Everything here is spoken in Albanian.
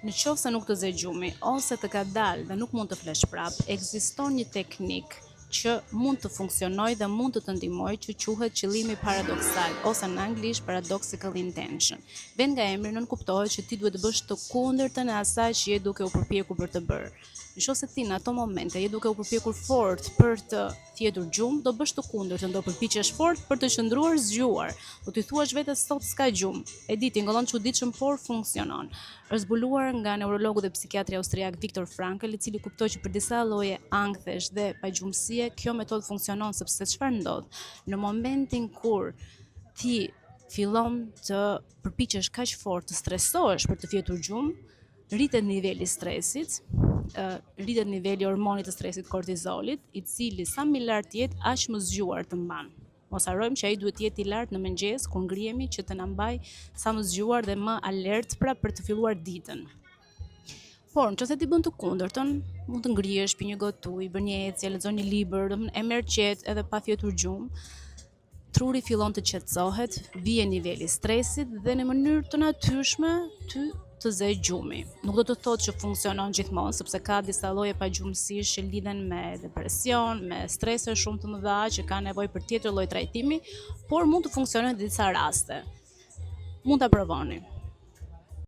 Në qoftë se nuk të zë gjumi ose të ka dalë dhe nuk mund të flesh prap, ekziston një teknik që mund të funksionojë dhe mund të të ndihmojë që quhet qëllimi paradoksal ose në anglisht paradoxical intention. Vend nga emri nënkuptohet që ti duhet të bësh të kundërtën e asaj që je duke u përpjekur për të bërë. Nëse ti në ato momente je duke u përpjekur fort për të thjetur gjumë, do bësh të kundërtën, do përpiqesh fort për të qëndruar zgjuar. Do t'i thuash vetes sot s'ka gjumë. E di, tingëllon çuditshëm, por funksionon. Është zbuluar nga neurologu dhe psikiatri austriak Viktor Frankl, i cili kuptoi që për disa lloje ankthesh dhe pagjumësie, kjo metodë funksionon sepse çfarë ndodh? Në momentin kur ti fillon të përpiqesh kaq fort të stresohesh për të thjetur gjumë, rritet niveli i stresit, rritet niveli i hormonit të stresit kortizolit, i cili sa më lart jetë, aq më zgjuar të mban. Mos harrojmë që ai duhet të jetë i lartë në mëngjes kur ngrihemi që të na mbaj sa më zgjuar dhe më alert pra për të filluar ditën. Por nëse ti bën të kundërtën, mund të ngrihesh, pi një gotë ujë, bën një ecje, lexon një libër, e merr qetë edhe pa thjetur gjumë. Truri fillon të qetësohet, vije niveli i stresit dhe në mënyrë të natyrshme ty të zë gjumi. Nuk do të thotë që funksionon gjithmonë, sepse ka disa lloje pagjumësish që lidhen me depresion, me strese shumë të mëdha që kanë nevojë për tjetër lloj trajtimi, por mund të funksionojë në disa raste. Mund ta provoni.